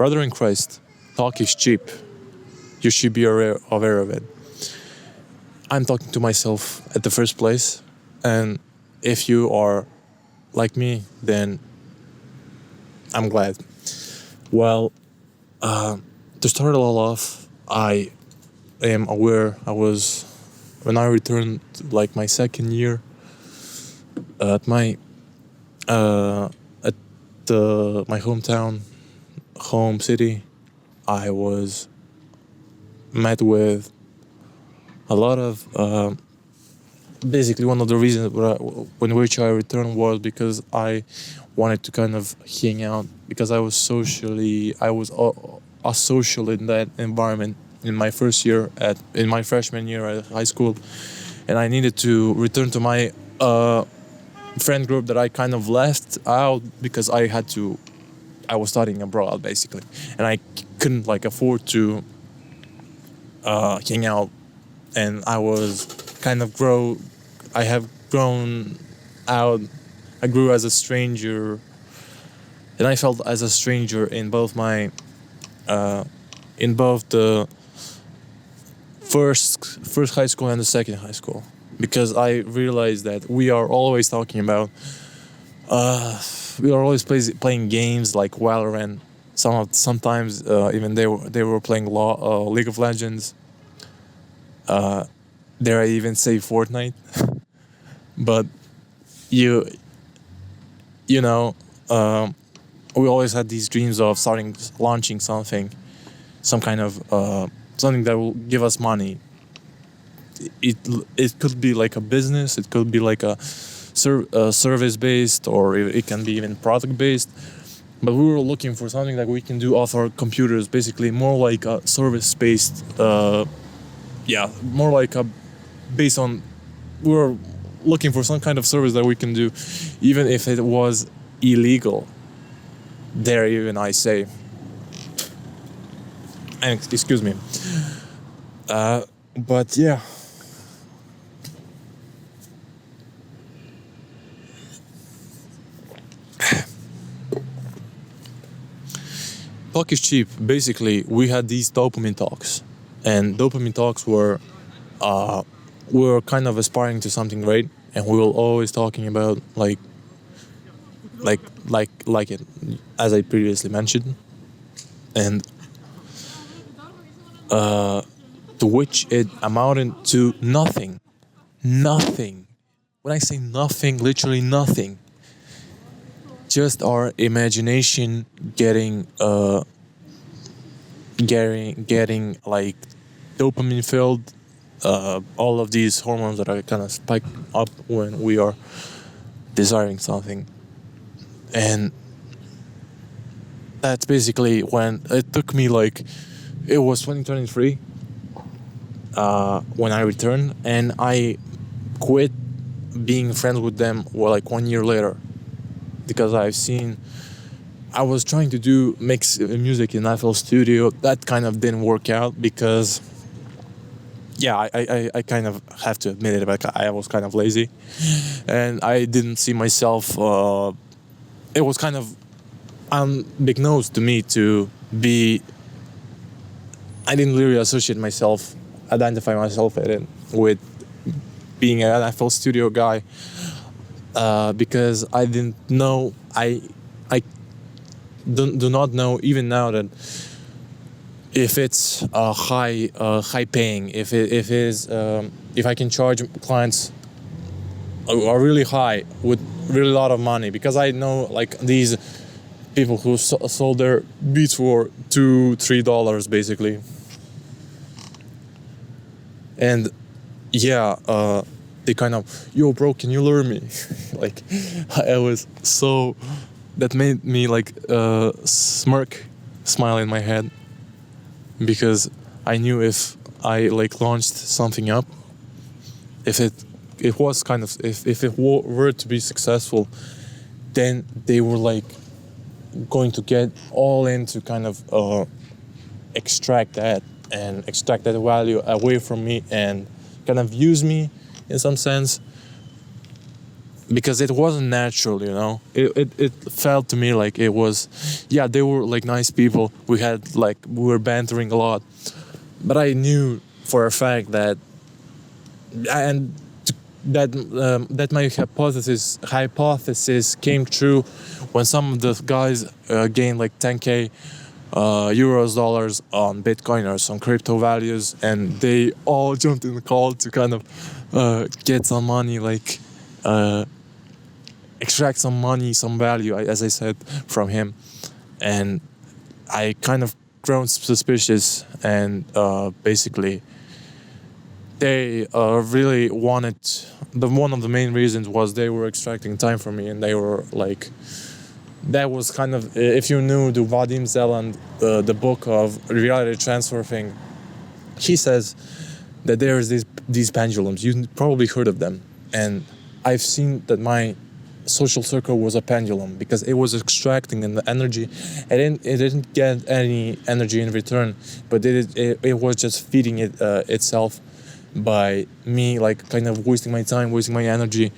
Brother in Christ, talk is cheap. You should be aware of it. I'm talking to myself at the first place, and if you are like me, then I'm glad. Well, to start it all off, I am aware when I returned like my second year at my my hometown, home city, I was met with a lot of basically one of the reasons when which I returned was because I wanted to kind of hang out because I was a social in that environment in my first year in my freshman year at high school, and I needed to return to my friend group that I kind of left out because I was studying abroad basically, and I couldn't like afford to hang out, and I was kind of I have grown out. I grew as a stranger, and I felt as a stranger in both the first high school and the second high school, because I realized that we are always talking about we are always playing games like Valorant. Sometimes even they were playing League of Legends. Dare I even say Fortnite? But you know, we always had these dreams of launching some kind of something that will give us money. It could be like a business, it could be like a service based, or it can be even product based. But we were looking for something that we can do off our computers, basically more like a service based. More like a based on. We were looking for some kind of service that we can do, even if it was illegal. There, even I say. And excuse me. But yeah. Talk is cheap. Basically, we had these dopamine talks, and dopamine talks were kind of aspiring to something great, and we were always talking about like it, as I previously mentioned, and to which it amounted to nothing. When I say nothing, literally nothing. Just our imagination getting like dopamine filled, all of these hormones that are kind of spike up when we are desiring something. And that's basically when it took me like, it was 2023 when I returned, and I quit being friends with them like 1 year later, because I was trying to mix music in FL Studio. That kind of didn't work out because, yeah, I kind of have to admit it, but I was kind of lazy, and I didn't see myself. It was kind of unbeknownst to me to be. I didn't really identify myself with being an FL Studio guy. Because I didn't know, I do not know even now that if it's high paying, if I can charge clients a really high with really lot of money, because I know like these people who sold their beats for $2-3 basically, and yeah. They kind of, yo bro, can you lure me? Like, I was so, that made me like smile in my head, because I knew if I like launched something up, if it was kind of, if it were to be successful, then they were like going to get all in to kind of extract that value away from me and kind of use me in some sense, because it wasn't natural, you know. It felt to me like it was, yeah, they were like nice people. We were bantering a lot, but I knew for a fact that, and that my hypothesis came true when some of the guys gained like 10k euros, dollars on Bitcoin or some crypto values, and they all jumped in the call to kind of get some money, like extract some money, some value, as I said, from him. And I kind of grown suspicious, and basically they really wanted, one of the main reasons was they were extracting time from me, and they were like, that was kind of, if you knew the Vadim Zeland, the book of reality transfer thing, he says that there is these pendulums. You probably heard of them, and I've seen that my social circle was a pendulum, because it was extracting the energy. It didn't get any energy in return, but it was just feeding itself by me, like kind of wasting my time, wasting my energy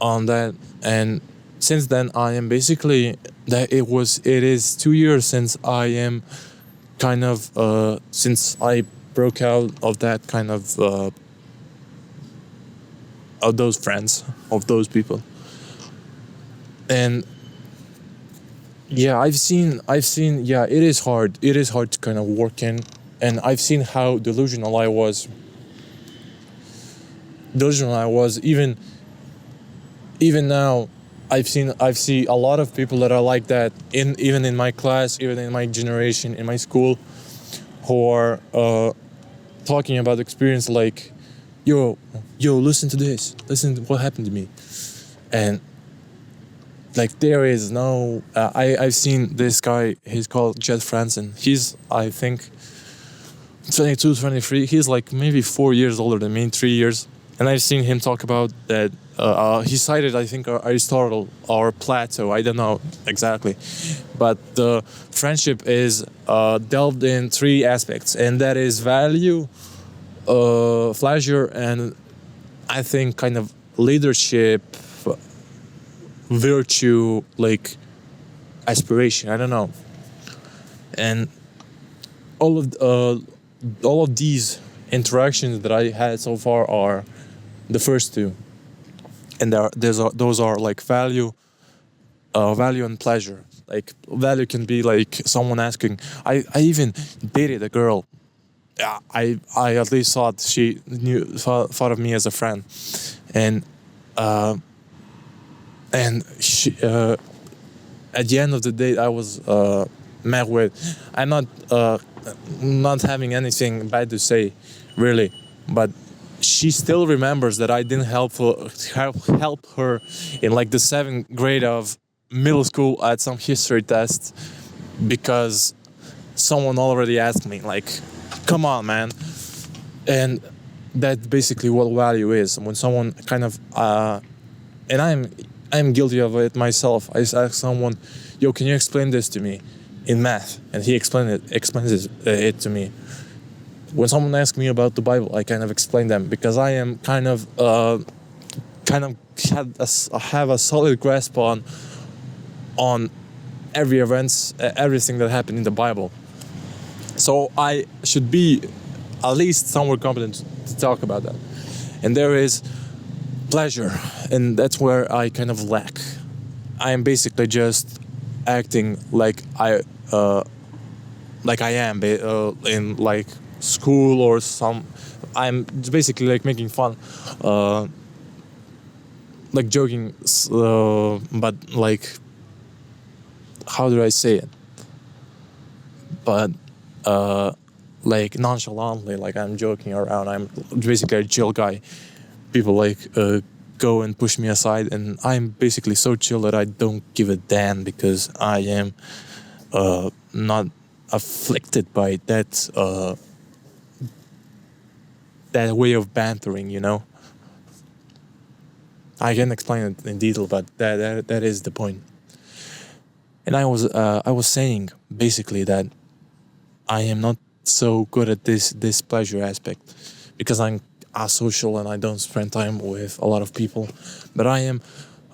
on that. And since then, I am basically that it is 2 years since I am kind of since I broke out of that kind of those friends, of those people. And yeah, I've seen yeah, it is hard to kind of work in, and I've seen how delusional I was even now. I see a lot of people that are like that, even in my class, even in my generation, in my school, who are talking about experience like, yo, listen to this, listen to what happened to me. And like, there is no I've seen this guy, he's called Jet Franson. He's, I think, 22, 23. He's like maybe 4 years older than me, 3 years. And I've seen him talk about that. He cited, I think, Aristotle or Plato. I don't know exactly. But the friendship is delved in 3 aspects. And that is value, pleasure, and I think kind of leadership, virtue, like aspiration. I don't know. And all of these interactions that I had so far are the first 2, and those are like value and pleasure. Like, value can be like someone asking. I even dated a girl. I at least thought she thought of me as a friend, and she at the end of the day I was met with, I'm not having anything bad to say, really, but she still remembers that I didn't help her in like the 7th grade of middle school at some history test, because someone already asked me, like, come on, man. And that's basically what value is. When someone kind of and I'm guilty of it myself. I ask someone, yo, can you explain this to me in math? And he explains it to me. When someone asks me about the Bible, I kind of explain them, because I am kind of have a solid grasp on every events, everything that happened in the Bible. So I should be at least somewhat competent to talk about that. And there is pleasure, and that's where I kind of lack. I am basically just acting like I am in like school or some. I'm basically like making fun, like joking, but like, how do I say it? But like nonchalantly, like I'm joking around. I'm basically a chill guy. People like go and push me aside, and I'm basically so chill that I don't give a damn, because I am not afflicted by that way of bantering, you know. I can't explain it in detail, but that is the point. And I was saying basically that I am not so good at this pleasure aspect, because I'm asocial and I don't spend time with a lot of people. But I am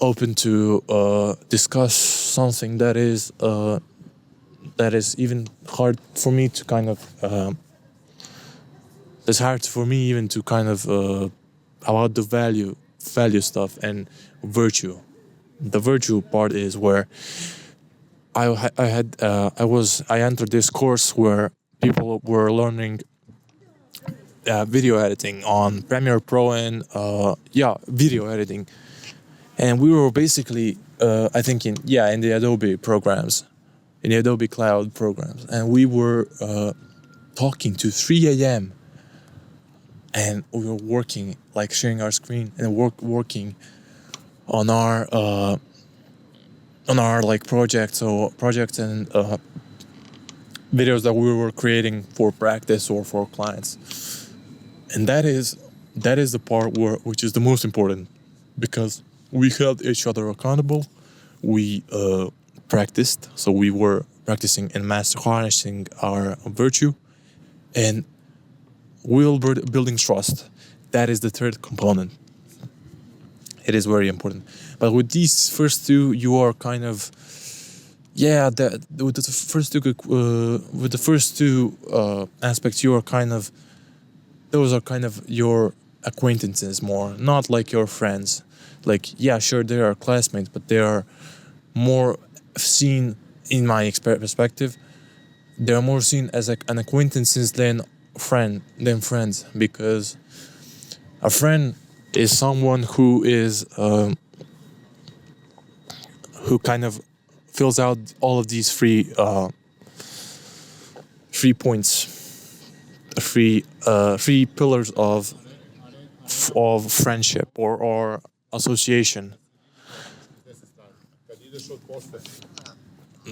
open to discuss something that is even hard for me to kind of it's hard for me even to kind of about the value stuff and virtue. The virtue part is where I entered this course where people were learning video editing on Premiere Pro and video editing, and we were basically I think in the Adobe programs, in the Adobe Cloud programs, and we were talking to 3 a.m. and we were working, like sharing our screen and working on our like projects and videos that we were creating for practice or for clients. And that is the part which is the most important, because we held each other accountable. We practiced, so we were practicing and harnessing our virtue, and we were building trust. That is the third component. It is very important. But with these first two, you are kind of with the first two aspects, you are kind of, those are kind of your acquaintances more, not like your friends. Like, yeah, sure, they are classmates, but they are more seen, in my perspective, they are more seen as an acquaintances than friends, because a friend is someone who is who kind of fills out all of these three points, three pillars of friendship or association.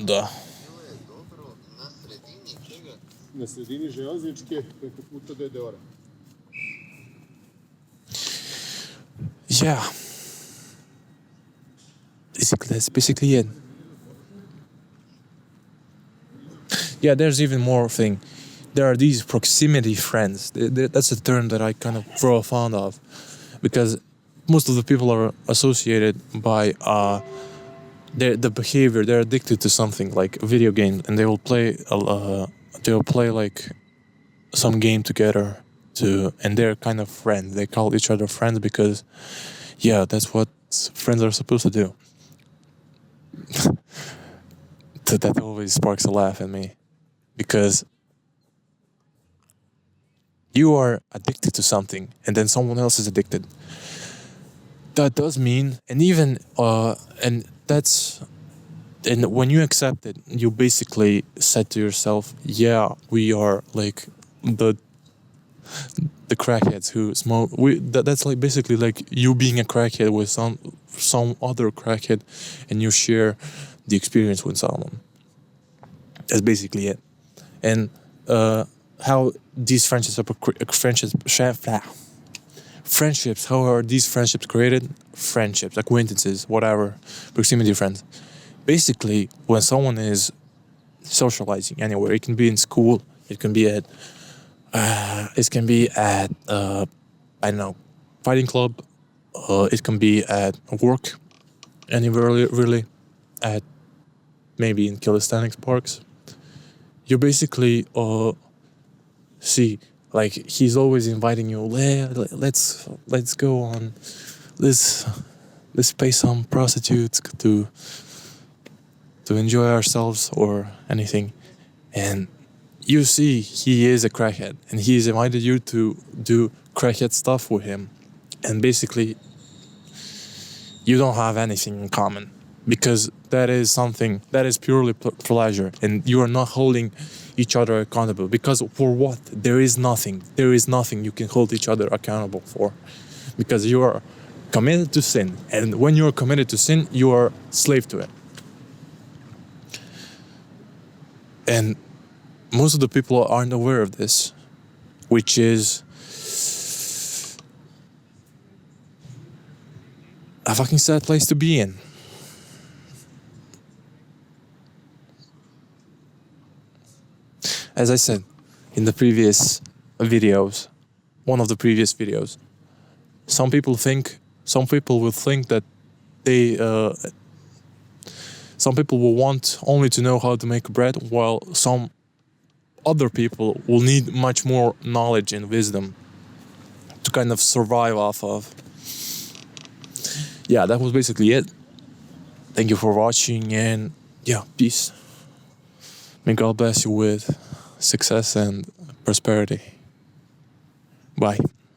Da. Na sredini železničke preko puta DDR-a. Yeah. That's basically it. Yeah, there's even more thing. There are these proximity friends. That's a term that I kind of grow fond of, because most of the people are associated by the behavior. They're addicted to something like a video game, and they will play like some game together and they're kind of friends. They call each other friends because that's what friends are supposed to do. That always sparks a laugh in me, because you are addicted to something and then someone else is addicted. That does mean, and even and when you accept it, you basically said to yourself, we are like the crackheads who smoke. That's like basically like you being a crackhead with some other crackhead, and you share the experience with someone. That's basically it. And how these friendships how are these friendships created? Friendships, acquaintances, whatever, proximity friends. Basically, when someone is socializing anywhere, it can be in school, it can be at I don't know, fighting club, it can be at work, anywhere really, at maybe in calisthenics parks. You basically see, like, he's always inviting you. Let's go on. Let's pay some prostitutes to enjoy ourselves or anything. And you see he is a crackhead, and he's invited you to do crackhead stuff with him, and basically you don't have anything in common, because that is something that is purely pleasure, and you are not holding each other accountable. Because for what? There is nothing you can hold each other accountable for, because you are committed to sin, and when you are committed to sin, you are slave to it. And most of the people aren't aware of this, which is a fucking sad place to be in. As I said in the previous videos, one of the previous videos, some people will think that they some people will want only to know how to make bread, while some other people will need much more knowledge and wisdom to kind of survive off of. Yeah, that was basically it. Thank you for watching, and yeah, peace. May God bless you with success and prosperity. Bye.